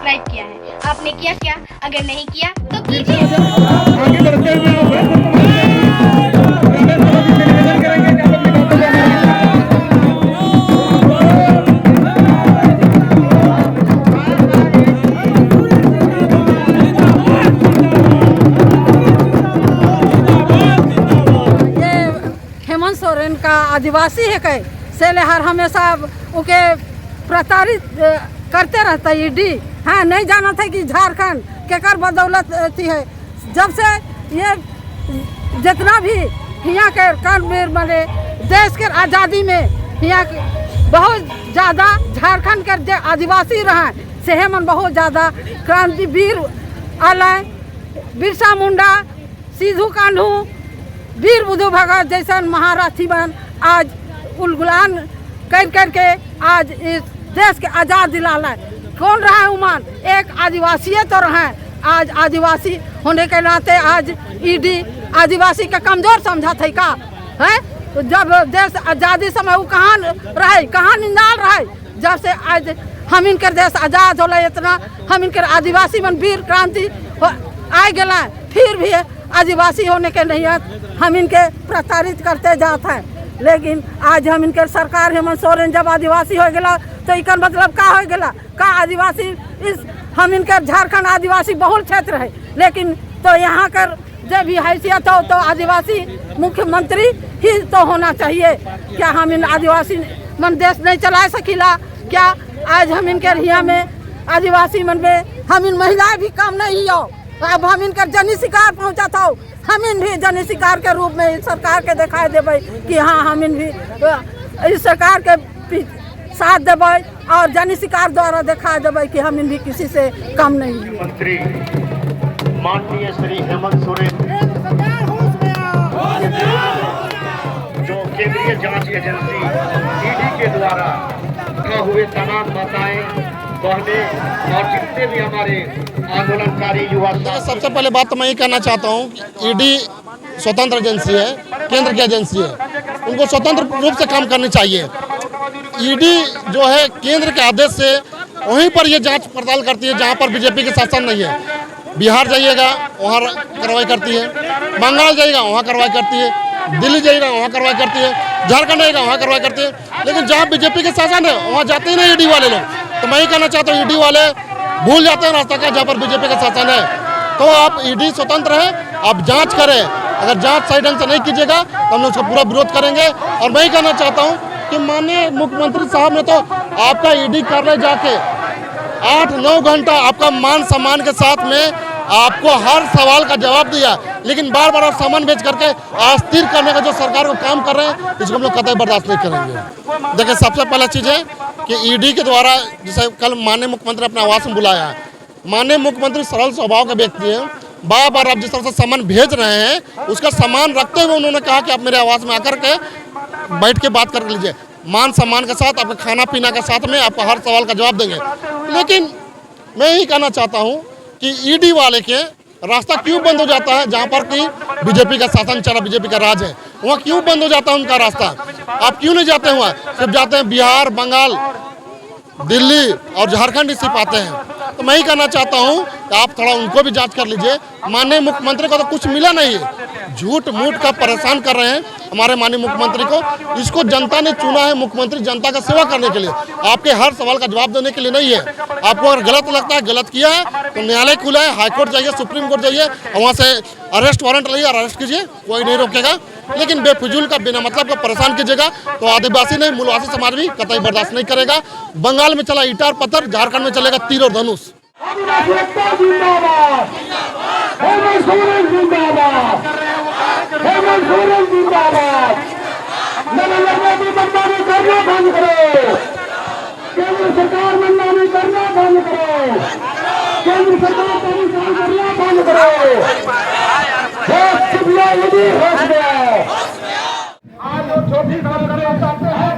Subscribe किया है। आपने किया क्या? अगर नहीं किया तो कीजिए। आगे बढ़ते हुए निवेदन करेंगे कि आप अपनी बातों को हेमंत सोरेन का आदिवासी है कई सेले हर हमेशा उनके प्रताड़ित करते रहता है ईडी। हाँ, नहीं जाना था कि झारखंड केकर बदौलत थी है। जब से ये जितना भी यहाँ के कर्मवीर बने देश के आज़ादी में यहाँ बहुत ज़्यादा झारखंड के जो आदिवासी रहे से हेमंत बहुत ज़्यादा क्रांतिवीर आलय बिरसा मुंडा सिद्धू कान्हू वीर बुद्धू भगत जैसा महारथी बन आज उलगुलान कर करके आज इस देश के आज़ाद दिलाना कौन रहा है उमान? एक आदिवासी तो रहे। आज आदिवासी होने के नाते आज ईडी आदिवासी का कमजोर समझा था का है। तो जब देश आज़ादी समय वो कहाँ रहे, कहाँ निंदाल रहे। जब से आज हम इनकर देश आज़ाद होला इतना हम इनकर आदिवासी मन वीर क्रांति आ गए, फिर भी आदिवासी होने के नहीं हम इनके प्रताड़ित करते जाते हैं। लेकिन आज हम इनके सरकार हेमंत सोरेन जब आदिवासी हो गया तो एक मतलब का हो गया का आदिवासी इस हम इनके झारखंड आदिवासी बहुल क्षेत्र है। लेकिन तो यहाँ कर जब भी हैसियत हो तो आदिवासी मुख्यमंत्री ही तो होना चाहिए। क्या हम इन आदिवासी मन देश नहीं चला सकीला? क्या आज हम इनके यहाँ में आदिवासी मन में हम इन महिलाएं भी कम नहीं हो। अब हम इनका जनी शिकार पहुँचा था हम इन भी जनी शिकार के रूप में सरकार के दिखाई देवे कि हाँ हम इन भी इस सरकार के साथ देवे और जनी शिकार द्वारा दिखा देवे कि हम इन भी किसी से कम नहीं है। मंत्री माननीय श्री हेमंत सोरेन जो केंद्रीय जांच एजेंसी ईडी के द्वारा हुए तमाम बातें बहने और जितने भी हमारे आंदोलनकारी युवा सबसे पहले बात तो मैं ये कहना चाहता हूँ कि ईडी स्वतंत्र एजेंसी है, केंद्र की एजेंसी है, उनको स्वतंत्र रूप से काम करनी चाहिए। ईडी जो है केंद्र के आदेश से वहीं पर ये जांच पड़ताल करती है जहां पर बीजेपी के शासन नहीं है। बिहार जाइएगा वहाँ कार्रवाई करती है, बंगाल जाइएगा वहाँ कार्रवाई करती है, दिल्ली जाइएगा वहाँ कार्रवाई करती है, झारखंड जाइएगा वहाँ कार्रवाई करती है। लेकिन जहाँ बीजेपी के शासन है वहाँ जाते ही नहीं ईडी वाले लोग। तो मैं ये कहना चाहता हूँ ईडी वाले भूल जाते हैं रास्ता का जहाँ पर बीजेपी का शासन है। तो आप ईडी स्वतंत्र है, आप जांच करें। अगर जांच सही ढंग से नहीं कीजिएगा तो हम लोग उसका पूरा विरोध करेंगे। और मैं ये कहना चाहता हूँ कि माननीय मुख्यमंत्री साहब ने तो आपका ईडी कार्यालय जाके 8-9 घंटा आपका मान सम्मान के साथ में आपको हर सवाल का जवाब दिया, लेकिन बार बार आप सामान बेच करके अस्थिर करने का जो सरकार को काम कर रहे हैं इसको हम लोग कतई बर्दाश्त नहीं करेंगे। देखिए, सबसे पहला चीज़ है कि ईडी के द्वारा जैसे कल माननीय मुख्यमंत्री अपने आवास में बुलाया है। माननीय मुख्यमंत्री सरल स्वभाव के व्यक्ति हैं, बार बार आप जिस तरह से सामान भेज रहे हैं उसका सामान रखते हुए उन्होंने कहा कि आप मेरे आवास में आकर के बैठ के बात कर लीजिए, मान सम्मान के साथ आपके खाना पीना के साथ में आपको हर सवाल का जवाब देंगे। लेकिन मैं यही कहना चाहता हूँ कि ईडी वाले के रास्ता क्यों बंद हो जाता है जहाँ पर कि बीजेपी का शासन चला, बीजेपी का राज है, वहाँ क्यों बंद हो जाता है उनका रास्ता? आप क्यों नहीं जाते हैं वहाँ? सिर्फ जाते हैं बिहार, बंगाल, दिल्ली और झारखंड सिर्फ आते हैं। तो मैं ही कहना चाहता हूँ कि आप थोड़ा उनको भी जांच कर लीजिए। माननीय मुख्यमंत्री को तो कुछ मिला नहीं है, झूठ मूठ का परेशान कर रहे हैं हमारे माननीय मुख्यमंत्री को। इसको जनता ने चुना है मुख्यमंत्री जनता का सेवा करने के लिए, आपके हर सवाल का जवाब देने के लिए नहीं है। आपको अगर गलत लगता है, गलत किया है तो न्यायालय खुला है, हाईकोर्ट जाइए, सुप्रीम कोर्ट जाइए और वहाँ से अरेस्ट वारंट लाइए और अरेस्ट कीजिए, कोई नहीं रोकेगा। लेकिन बेफिजूल का बिना मतलब का परेशान कीजिएगा तो आदिवासी नहीं मूलवासी समाज भी कतई बर्दाश्त नहीं करेगा। बंगाल में चला ईटा और पत्थर, झारखंड में चलेगा तीर और धनुष। केंद्र सरकार मनमानी करना बंद करो, केंद्र सरकार को करना बंद करो। आज जो छोटी काम करना चाहते हैं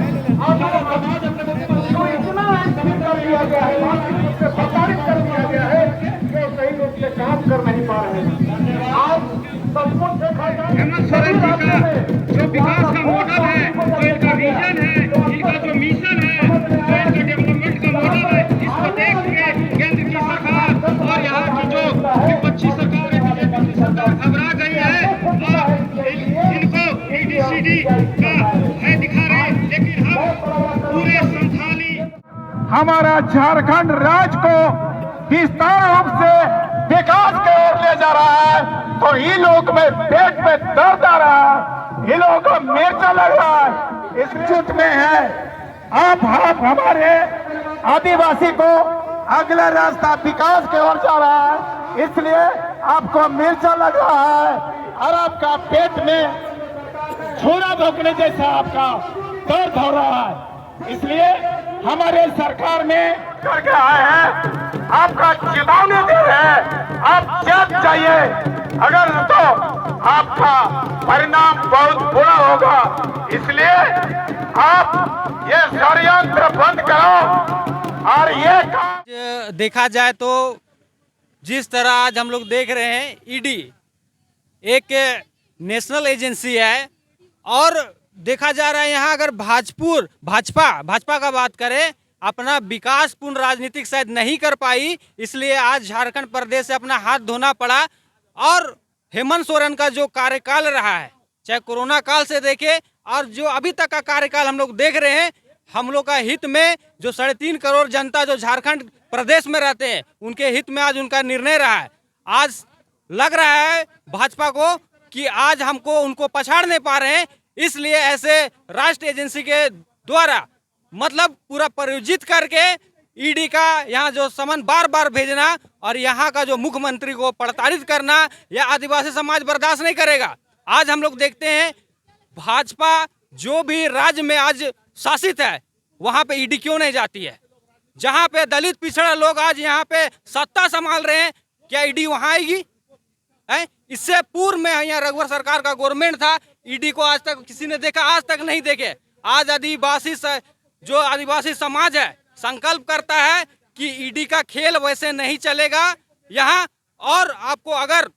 दिया गया है, मानसिक रूप से प्रताड़ित कर दिया गया है कि सही रूप से काम कर नहीं पा रहे हैं। आज सब कुछ देखा जाए हेमंत सोरेन जी का जो विकास का मॉडल है, जो इनका विजन है, इनका जो मिशन है, जो इनका डेवलपमेंट का मॉडल है, इसको देख के केंद्र की सरकार ईडी का है दिखा रहे, लेकिन हम पूरे संथाली हमारा झारखंड राज्य को विस्तार रूप से विकास की ओर ले जा रहा है, तो इन लोग में पेट में दर्द आ रहा है, इन लोगों को मिर्चा लग रहा है, इस जुट में है। आप हमारे आदिवासी को अगला रास्ता विकास की ओर जा रहा है, इसलिए आपको मिर्चा लग रहा है और आपका पेट में छुरा भोंकने जैसा आपका दर्द हो रहा है। इसलिए हमारे सरकार में करके आए हैं, आपका चेतावनी दे रहे हैं, आप जाग जाइए, अगर तो आपका परिणाम बहुत बुरा होगा। इसलिए आप ये षड्यंत्र बंद करो और ये देखा जाए तो जिस तरह आज हम लोग देख रहे हैं, ईडी एक नेशनल एजेंसी है और देखा जा रहा है यहाँ अगर भाजपा का बात करें, अपना विकासपूर्ण राजनीतिक शायद नहीं कर पाई, इसलिए आज झारखंड प्रदेश से अपना हाथ धोना पड़ा। और हेमंत सोरेन का जो कार्यकाल रहा है, चाहे कोरोना काल से देखे और जो अभी तक का कार्यकाल हम लोग देख रहे हैं, हम लोग का हित में जो 3.5 करोड़ जनता जो झारखंड प्रदेश में रहते हैं, उनके हित में आज उनका निर्णय रहा है। आज लग रहा है भाजपा को कि आज हमको उनको पछाड़ नहीं पा रहे हैं, इसलिए ऐसे राष्ट्रीय एजेंसी के द्वारा मतलब पूरा प्रायोजित करके ईडी का यहाँ जो समन बार बार भेजना और यहाँ का जो मुख्यमंत्री को प्रताड़ित करना, यह आदिवासी समाज बर्दाश्त नहीं करेगा। आज हम लोग देखते हैं भाजपा जो भी राज्य में आज शासित है, वहाँ पे ईडी क्यों नहीं जाती है? जहाँ पे दलित पिछड़ा लोग आज यहाँ पे सत्ता संभाल रहे हैं, क्या ईडी वहाँ आएगी? इससे पूर्व में यहाँ रघुवर सरकार का गवर्नमेंट था, ईडी को आज तक किसी ने देखा? आज तक नहीं देखे। आज आदिवासी समाज है संकल्प करता है कि ईडी का खेल वैसे नहीं चलेगा यहाँ, और आपको अगर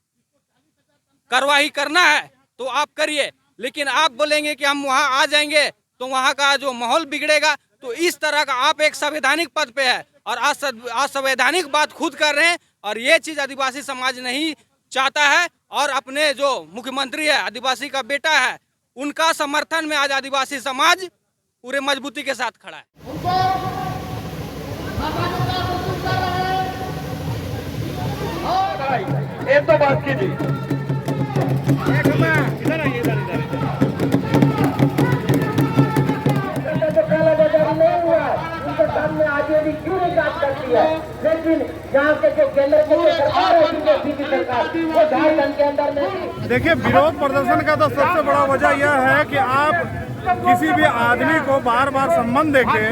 कार्रवाई करना है तो आप करिए, लेकिन आप बोलेंगे कि हम वहाँ आ जाएंगे तो वहाँ का जो माहौल बिगड़ेगा। तो इस तरह का आप एक संवैधानिक पद पे है और आज संवैधानिक बात खुद कर रहे हैं, और ये चीज़ आदिवासी समाज नहीं चाहता है। और अपने जो मुख्यमंत्री है, आदिवासी का बेटा है, उनका समर्थन में आज आदिवासी समाज पूरे मजबूती के साथ खड़ा है। ये तो बात कीजिए। सामने आगे भी क्यों नहीं जांच करती है, लेकिन यहाँ के जो केंद्र की सरकार है, बीजेपी सरकार, वो झारखंड के अंदर में देखिए, विरोध प्रदर्शन का तो सबसे बड़ा वजह यह है कि आप किसी भी आदमी को बार बार सम्मान देके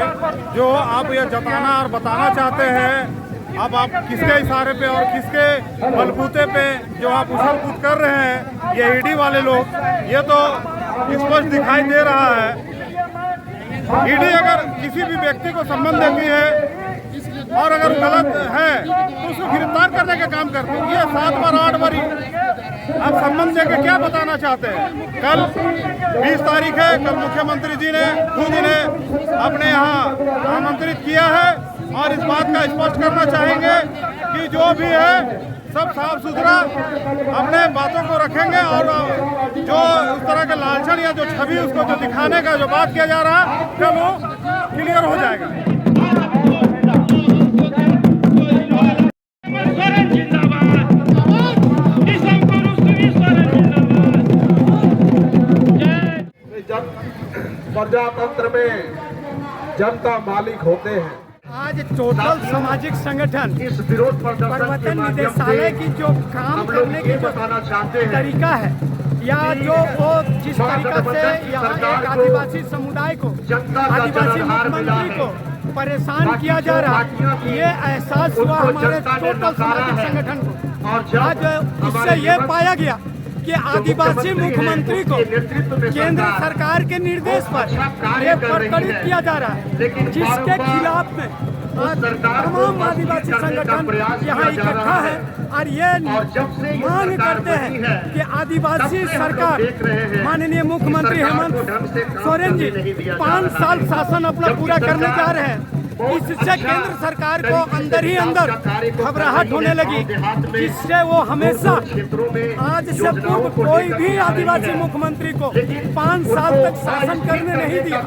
जो आप ये जताना और बताना चाहते हैं, अब आप किसके इशारे पे और किसके बलबूते पे जो आप उछल कूद कर रहे हैं, ये ईडी वाले लोग, ये तो स्पष्ट दिखाई दे रहा है। ईडी अगर किसी भी व्यक्ति को सम्मान देती है और अगर गलत है तो उसको गिरफ्तार करने का काम करते हैं। ये 7 बार 8 बार आप सम्मान देकर क्या बताना चाहते हैं? कल 20 तारीख है, कल मुख्यमंत्री जी ने खुद इन्हें अपने यहाँ आमंत्रित किया है और इस बात का स्पष्ट करना चाहेंगे कि जो भी है सब साफ सुथरा अपने बातों को रखेंगे और जो उस तरह के लालचन या जो छवि उसको जो दिखाने का जो बात किया जा रहा है, फिर वो क्लियर हो जाएगा। प्रजातंत्र में जनता मालिक होते हैं। आज टोटल सामाजिक संगठन इस विरोध प्रवर्तन निदेशालय की जो काम करने की बताना चाहते हैं तरीका है, या जो वो जिस तरीका से यहाँ एक आदिवासी समुदाय को, आदिवासी मुख्यमंत्री को परेशान किया जा रहा है, ये एहसास हुआ हमारे टोटल सामाजिक संगठन को। आज इससे ये पाया गया कि आदिवासी मुख्यमंत्री को केंद्र सरकार के निर्देश पर ये प्रताड़ित किया जा रहा है, जिसके खिलाफ में तमाम आदिवासी संगठन यहाँ इकट्ठा है और ये मांग करते हैं कि आदिवासी सरकार, माननीय मुख्यमंत्री हेमंत सोरेन जी 5 साल शासन अपना पूरा करने जा रहे हैं, इससे केंद्र सरकार को अंदर ही अंदर घबराहट होने लगी, जिससे वो हमेशा आज से पूर्व कोई भी आदिवासी मुख्यमंत्री को 5 साल तक शासन करने नहीं दिया,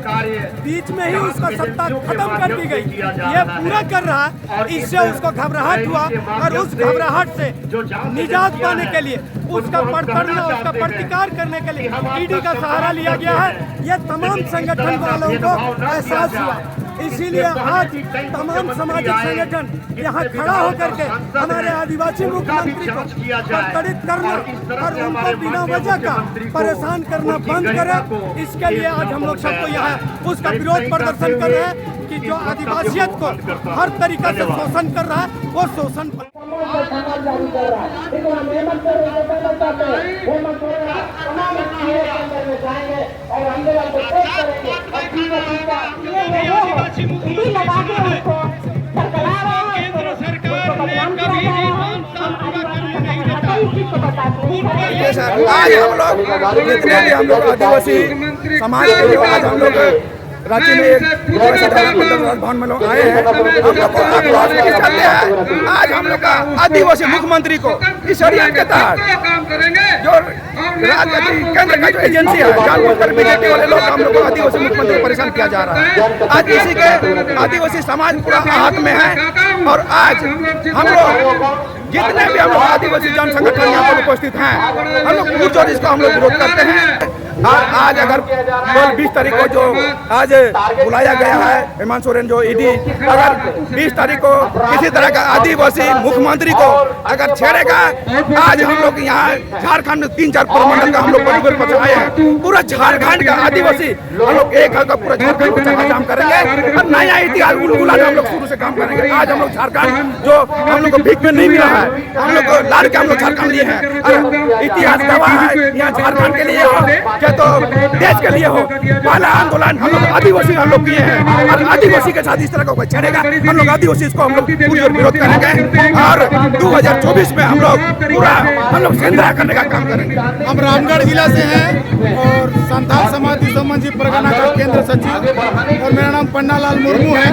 बीच में ही उसका सत्ता खत्म कर दी गई। ये पूरा कर रहा है, इससे उसको घबराहट हुआ और उस घबराहट से निजात पाने के लिए उसका प्रतिकार करने के लिए ईडी का सहारा लिया गया है। ये तमाम संगठन वालों को एहसास हुआ, इसीलिए आज तमाम सामाजिक संगठन यहाँ खड़ा होकर के हमारे आदिवासी मुख्यमंत्री को प्रताड़ित करना और उनको बिना वजह का परेशान करना बंद करे। इसके लिए आज हम लोग सबको यहाँ उसका विरोध प्रदर्शन कर रहे हैं कि जो आदिवासियत को हर तरीका से शोषण कर रहा है वो शोषण आज हम लोग जितने भी हम लोग आदिवासी समाज के लोग आज हम लोग राज्य में एक भवन में लोग आए हैं, हम लोग को आक्रोश लेके चलते हैं। आज हम लोग का आदिवासी मुख्यमंत्री को इस षड्यंत्र के तहत जो राज्य केंद्र का जो एजेंसी है जानबूझकर बीजेपी वाले लोग हम लोग को आदिवासी मुख्यमंत्री को परेशान किया जा रहा है। आज इसी के आदिवासी समाज पूरा आहत में है और आज हम लोग जितने भी हम लोग आदिवासी जन संगठन यहाँ पर उपस्थित हैं, हम लोग पुरजोर इसको हम लोग विरोध करते हैं। और आज अगर 20 तारीख को जो आज बुलाया गया है हेमंत सोरेन जो ईडी, अगर 20 तारीख को किसी तरह का आदिवासी मुख्यमंत्री को अगर छेड़ेगा, आज हम लोग यहाँ झारखंड में 3-4 प्रमंडल का हम लोग परिवर पर आए हैं, पूरा झारखंड का आदिवासी हम लोग एक का पूरा झारखंड को चक्काजाम करेंगे और नया इतिहास बुलाने हम लोग शुरू से काम करेंगे। आज हम लोग झारखंड जो हम लोग को भीख में नहीं मिला है, हम लोग को लाड़ के हम लोग झारखंड लिए हैं और इतिहास गवाह है यहाँ झारखंड के लिए हो क्या तो देश के लिए हो। पहला आंदोलन हम लोग आदिवासी हम लोग किए हैं और आदिवासी के साथ इस तरह का कोई छेड़ेगा हम लोग आदिवासी इसको हम लोग पूरी विरोध करेंगे और 2024 में हम लोग पूरा हम लोग सेंद्रा करने का काम करेंगे। हम रामगढ़ जिला से हैं और संथाल समाज मंजी परगना का केंद्र सचिव और मेरा नाम पन्नालाल मुर्मू है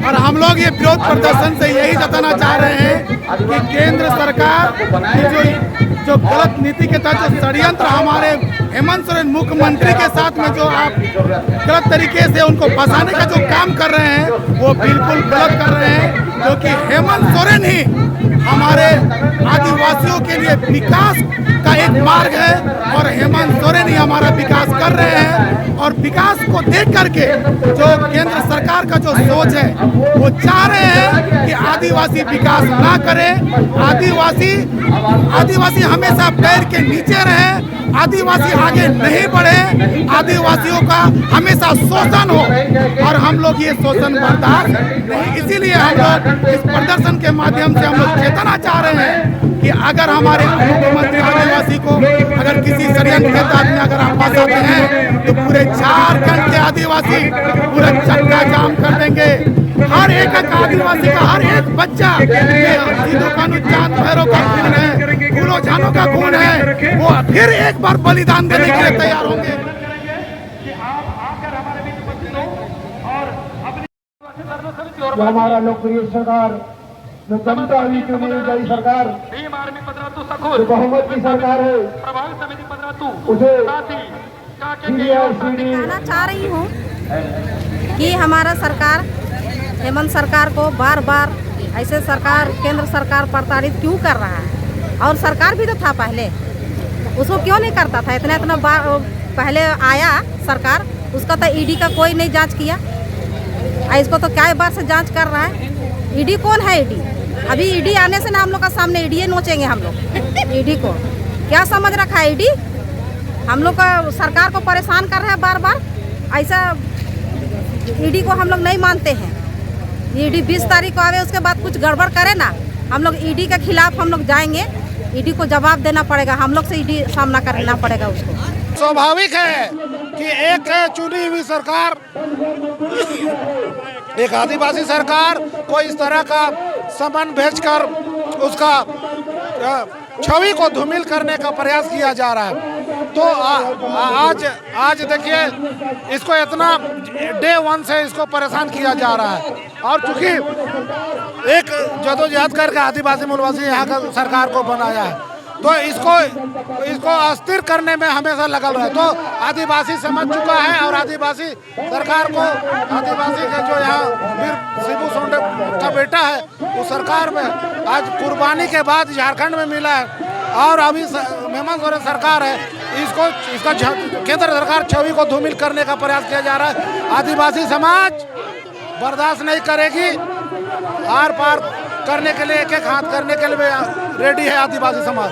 और हम लोग ये विरोध प्रदर्शन से यही जताना चाह रहे हैं कि केंद्र सरकार की जो गलत नीति के तहत जो षड्यंत्र हमारे हेमंत सोरेन मुख्यमंत्री के साथ में जो आप गलत तरीके से उनको फंसाने का जो काम कर रहे हैं वो बिल्कुल गलत कर रहे हैं, क्योंकि हेमंत सोरेन ही हमारे आदिवासियों के लिए विकास का एक मार्ग है और हेमंत सोरेन ही हमारा विकास कर रहे हैं। और विकास को देख करके जो केंद्र सरकार का जो सोच है वो चाह रहे हैं कि आदिवासी विकास ना करे, आदिवासी हमेशा पैर के नीचे रहे, आदिवासी आगे नहीं बढ़े, आदिवासियों का हमेशा शोषण हो और हम लोग ये शोषण बर्दाश्त नहीं। इसीलिए हम लोग इस प्रदर्शन के माध्यम से हम लोग चेतना चाह रहे हैं कि अगर हमारे मुख्यमंत्री आदिवासी को अगर किसी षड्यंत्र के तहत में अगर आप फंसाते हैं तो पूरे झारखंड के आदिवासी पूरा चक्का जाम कर देंगे। हर एक आदिवासी का हर एक बच्चा सिद्धू कानू चांद भैरव का खून है, फूलो जानों का खून है, वो फिर एक बार बलिदान देने के लिए तैयार होंगे। हमारा लोकप्रिय सरकार जो जनता भी चुनी गई सरकार जो बहुमत की सरकार है उसे कहना चाह रही हूँ कि हमारा सरकार हेमंत सरकार को बार बार ऐसे सरकार केंद्र सरकार प्रताड़ित क्यों कर रहा है। और सरकार भी तो था पहले, उसको क्यों नहीं करता था। इतना बार पहले आया सरकार, उसका तो ईडी का कोई नहीं जांच किया, इसको तो क्या बार से जांच कर रहा है। ईडी कौन है? ईडी अभी ईडी आने से ना हम लोग का सामने ईडी नोचेंगे हम लोग। ईडी को क्या समझ रखा है? ईडी हम लोग का सरकार को परेशान कर रहा है बार बार। ऐसा ईडी को हम लोग नहीं मानते हैं। ईडी 20 तारीख को आवे, उसके बाद कुछ गड़बड़ करे ना, हम लोग ईडी के खिलाफ हम लोग जाएंगे। ईडी को जवाब देना पड़ेगा, हम लोग से ईडी सामना करना पड़ेगा उसको। स्वाभाविक है कि एक चुनी हुई सरकार, एक आदिवासी सरकार को इस तरह का समन भेजकर उसका छवि को धूमिल करने का प्रयास किया जा रहा है। तो आज देखिए इसको इतना डे 1 से इसको परेशान किया जा रहा है। और चूंकि एक जदोजहद करके आदिवासी मूलवासी यहाँ का सरकार को बनाया है, तो इसको अस्थिर करने में हमेशा लगल रहे। तो आदिवासी समझ चुका है और आदिवासी सरकार को, आदिवासी के जो यहाँ वीर शिबू सोरेन का बेटा है, वो सरकार में आज कुर्बानी के बाद झारखंड में मिला है। और अभी हेमंत सोरेन सरकार है, इसका केंद्र सरकार छवि को धूमिल करने का प्रयास किया जा रहा है। आदिवासी समाज बर्दाश्त नहीं करेगी। आर पार करने के लिए, एक एक हाथ करने के लिए रेडी है आदिवासी समाज।